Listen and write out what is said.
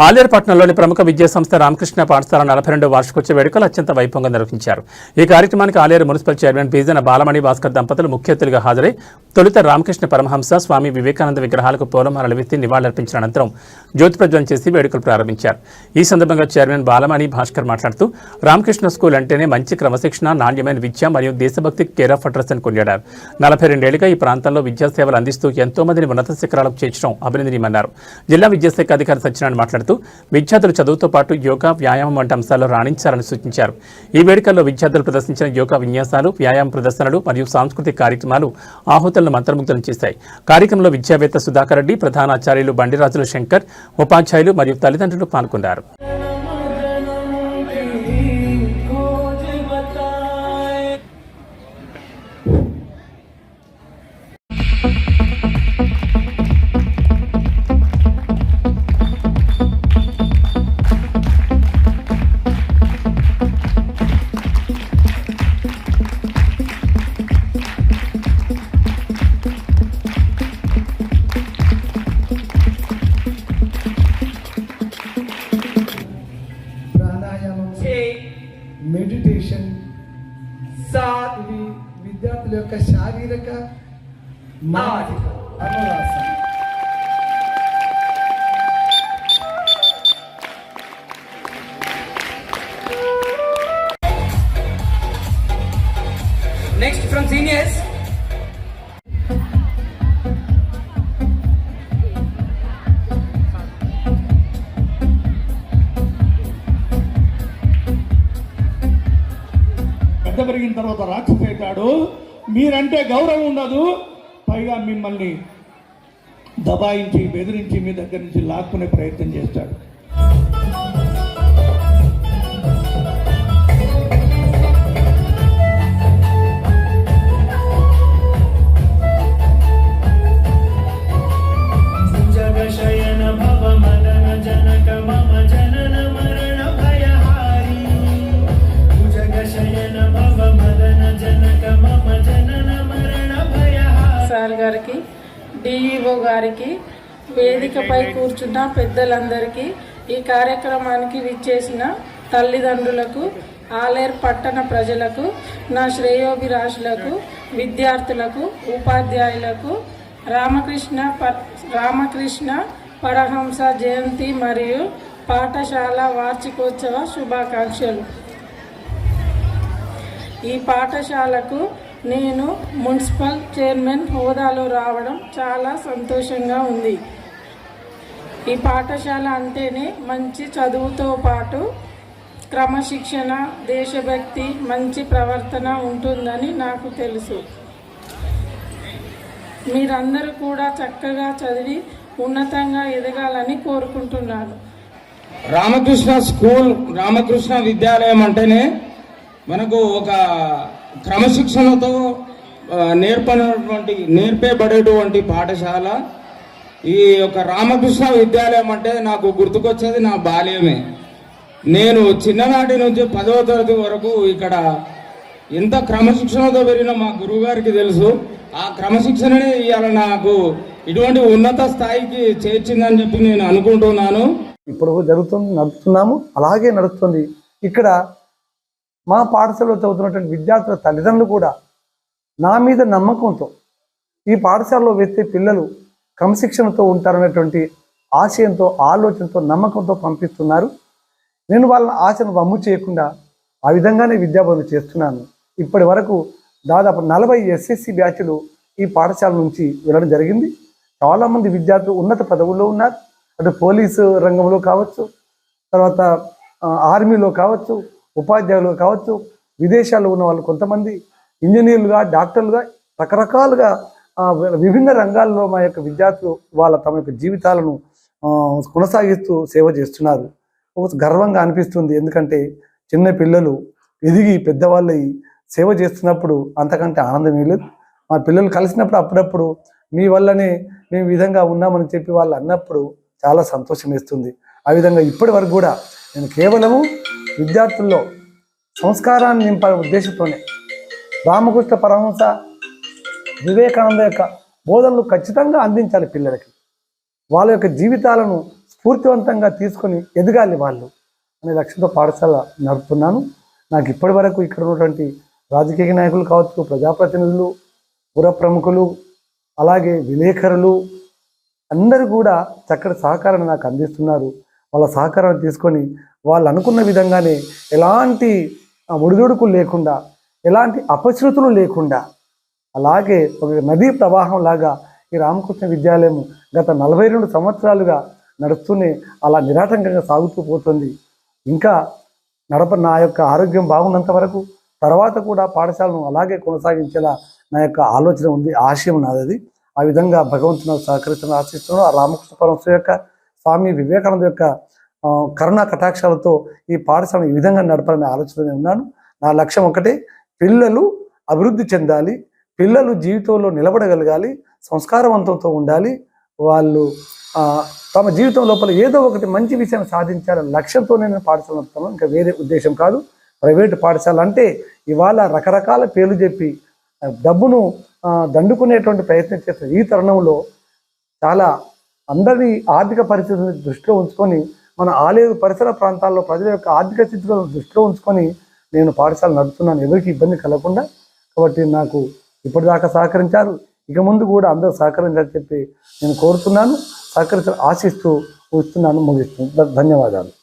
ఆలేరుపట్నంలోని ప్రముఖ విద్యాసంస్థ రామకృష్ణ పాఠశాల 42వ వార్షికోత్సవ వేడుకలు అత్యంత వైభవంగా నిర్వహించారు. ఈ కార్యక్రమానికి ఆలేరు మున్సిపల్ చైర్మన్ బీజన బాలమణి భాస్కర్ దంపతులు ముఖ్య అతిథులుగా హాజరై తొలుత రామకృష్ణ పరమహంస, స్వామి వివేకానంద విగ్రహాలకు పూలమాలలు వేసి నివాళులర్పించిన అనంతరం జ్యోతి ప్రజ్వలన చేసి వేడుకలు ప్రారంభించారు. ఈ సందర్భంగా చైర్మన్ బాలమణి భాస్కర్ మాట్లాడుతూ రామకృష్ణ స్కూల్ అంటేనే మంచి క్రమశిక్షణ, నాణ్యమైన విద్య మరియు దేశభక్తి కేర్ ఆఫ్ అడ్రస్ అని కొనియాడారు. 42 ఏళ్లుగా ఈ ప్రాంతంలో విద్యాసేవలు అందిస్తూ ఎంతో మందిని ఉన్నత శిఖరాలకు చేర్చడం అభినందనీయమన్నారు. జిల్లా విద్యాశాఖ అధికారి సత్యనారాయణ మాట్లాడుతూ విద్యార్థులు చదువుతో పాటు యోగా, వ్యాయామం వంటి అంశాల్లో రాణించాలని సూచించారు. ఈ వేడుకల్లో విద్యార్థులు ప్రదర్శించిన యోగా విన్యాసాలు, వ్యాయామ ప్రదర్శనలు మరియు సాంస్కృతిక కార్యక్రమాలు ఆహుతులను మంత్రముగ్ధులను చేశాయి. కార్యక్రమంలో విద్యావేత్త సుధాకర్ రెడ్డి, ప్రధానాచార్యులు బండిరాజుల శంకర్, ఉపాధ్యాయులు మరియు తల్లిదండ్రులు పాల్గొన్నారు. మెడిటేషన్ ఇవి విద్యార్థుల యొక్క శారీరక మానసిక అనురాసం. Next from seniors. పెరిగిన తర్వాత రాక్షసు అవుతాడు. మీరంటే గౌరవం ఉండదు. పైగా మిమ్మల్ని దబాయించి బెదిరించి మీ దగ్గర నుంచి లాక్కునే ప్రయత్నం చేస్తాడు. సార్ గారికి, డిఈఓ గారికి, వేదికపై కూర్చున్న పెద్దలందరికీ, ఈ కార్యక్రమానికి విచ్చేసిన తల్లిదండ్రులకు, ఆలేరు పట్టణ ప్రజలకు, నా శ్రేయోభిలాషులకు, విద్యార్థులకు, ఉపాధ్యాయులకు రామకృష్ణ పరమహంస జయంతి మరియు పాఠశాల వార్షికోత్సవ శుభాకాంక్షలు. ఈ పాఠశాలకు నేను మున్సిపల్ చైర్మన్ హోదాలో రావడం చాలా సంతోషంగా ఉంది. ఈ పాఠశాల అంటేనే మంచి చదువుతో పాటు క్రమశిక్షణ, దేశభక్తి, మంచి ప్రవర్తన ఉంటుందని నాకు తెలుసు. మీరందరూ కూడా చక్కగా చదివి ఉన్నతంగా ఎదగాలని కోరుకుంటున్నాను. రామకృష్ణ స్కూల్, రామకృష్ణ విద్యాలయం అంటేనే మనకు ఒక క్రమశిక్షణతో నేర్పేబడేటువంటి పాఠశాల. ఈ యొక్క రామకృష్ణ విద్యాలయం అంటే నాకు గుర్తుకొచ్చేది నా బాల్యమే. నేను చిన్ననాటి నుంచి 10వ తరగతి వరకు ఇక్కడ ఎంత క్రమశిక్షణతో పెరిగిన మా గురువు గారికి తెలుసు. ఆ క్రమశిక్షణనే ఇవాళ నాకు ఇటువంటి ఉన్నత స్థాయికి చేర్చిందని చెప్పి నేను అనుకుంటున్నాను. ఇప్పుడు నడుపుతున్నాము, అలాగే నడుస్తుంది. ఇక్కడ మా పాఠశాలలో చదువుతున్నటువంటి విద్యార్థుల తల్లిదండ్రులు కూడా నా మీద నమ్మకంతో ఈ పాఠశాలలో వేస్తే పిల్లలు క్రమశిక్షణతో ఉంటారనేటువంటి ఆశయంతో, ఆలోచనతో, నమ్మకంతో పంపిస్తున్నారు. నేను వాళ్ళ ఆశను వమ్ము చేయకుండా ఆ విధంగానే విద్యాబోధన చేస్తున్నాను. ఇప్పటి వరకు దాదాపు 40 ఎస్ఎస్సి బ్యాచ్లు ఈ పాఠశాల నుంచి వెళ్ళడం జరిగింది. చాలామంది విద్యార్థులు ఉన్నత పదవుల్లో ఉన్నారు. అటు పోలీసు రంగంలో కావచ్చు, తర్వాత ఆర్మీలో కావచ్చు, ఉపాధ్యాయులు కావచ్చు, విదేశాల్లో ఉన్న వాళ్ళు కొంతమంది ఇంజనీర్లుగా, డాక్టర్లుగా, రకరకాలుగా విభిన్న రంగాల్లో మా యొక్క విద్యార్థులు తమ యొక్క జీవితాలను కొనసాగిస్తూ సేవ చేస్తున్నారు. గర్వంగా అనిపిస్తుంది. ఎందుకంటే చిన్న పిల్లలు ఎదిగి పెద్దవాళ్ళై సేవ చేస్తున్నప్పుడు అంతకంటే ఆనందం లేదు. మా పిల్లలు కలిసినప్పుడు అప్పుడప్పుడు మీ వల్లనే మేము ఈ విధంగా ఉన్నామని చెప్పి వాళ్ళు అన్నప్పుడు చాలా సంతోషం వేస్తుంది. ఆ విధంగా ఇప్పటి వరకు కూడా నేను కేవలము విద్యార్థుల్లో సంస్కారాన్ని నింపే ఉద్దేశంతోనే రామకృష్ణ పరమహంస, వివేకానంద యొక్క బోధనలు ఖచ్చితంగా అందించాలి. పిల్లలకి వాళ్ళ యొక్క జీవితాలను స్ఫూర్తివంతంగా తీసుకొని ఎదగాలి వాళ్ళు అనే లక్ష్యంతో పాఠశాల నడుపుతున్నాను. నాకు ఇప్పటి వరకు ఇక్కడ ఉన్నటువంటి రాజకీయ నాయకులు కావచ్చు, ప్రజాప్రతినిధులు, పుర ప్రముఖులు, అలాగే విలేకరులు అందరూ కూడా చక్కటి సహకారాన్ని నాకు అందిస్తున్నారు. వాళ్ళ సహకారాన్ని తీసుకొని వాళ్ళు అనుకున్న విధంగానే ఎలాంటి ఒడిదుడుకులు లేకుండా, ఎలాంటి అపశృతులు లేకుండా, అలాగే ఒక నదీ ప్రవాహం లాగా ఈ రామకృష్ణ విద్యాలయం గత 42 సంవత్సరాలుగా నడుస్తూనే అలా నిరాటంకంగా సాగుతూ పోతుంది. ఇంకా నా యొక్క ఆరోగ్యం బాగున్నంత వరకు తర్వాత కూడా పాఠశాలను అలాగే కొనసాగించేలా నా యొక్క ఆలోచన ఉంది, ఆశయం నాది. ఆ విధంగా భగవంతుని సహకరిస్తున్న ఆశిస్తున్నాను. ఆ రామకృష్ణ పరమహంస యొక్క, స్వామి వివేకానంద యొక్క కరుణా కటాక్షాలతో ఈ పాఠశాలను ఈ విధంగా నడపాలనే ఆలోచనలో ఉన్నాను. నా లక్ష్యం ఒకటే, పిల్లలు అభివృద్ధి చెందాలి, పిల్లలు జీవితంలో నిలబడగలగాలి, సంస్కారవంతంతో ఉండాలి, వాళ్ళు తమ జీవితం లోపల ఏదో ఒకటి మంచి విషయాన్ని సాధించాలనే లక్ష్యంతో నేను పాఠశాల నడుపుతాను. ఇంకా వేరే ఉద్దేశం కాదు. ప్రైవేటు పాఠశాల అంటే ఇవాళ రకరకాల పేర్లు చెప్పి డబ్బును దండుకునేటువంటి ప్రయత్నం చేస్తున్న ఈ తరుణంలో చాలా అందరి ఆర్థిక పరిస్థితులను దృష్టిలో ఉంచుకొని, మన ఆలేరు పరిసర ప్రాంతాల్లో ప్రజల యొక్క ఆర్థిక స్థితులను దృష్టిలో ఉంచుకొని నేను పాఠశాల నడుపుతున్నాను, ఎవరికి ఇబ్బంది కలగకుండా. కాబట్టి నాకు ఇప్పటిదాకా సహకరించారు, ఇక ముందు కూడా అందరూ సహకరించాలని చెప్పి నేను కోరుతున్నాను. సహకరించాలని ఆశిస్తూ ముగిస్తున్నాను. ధన్యవాదాలు.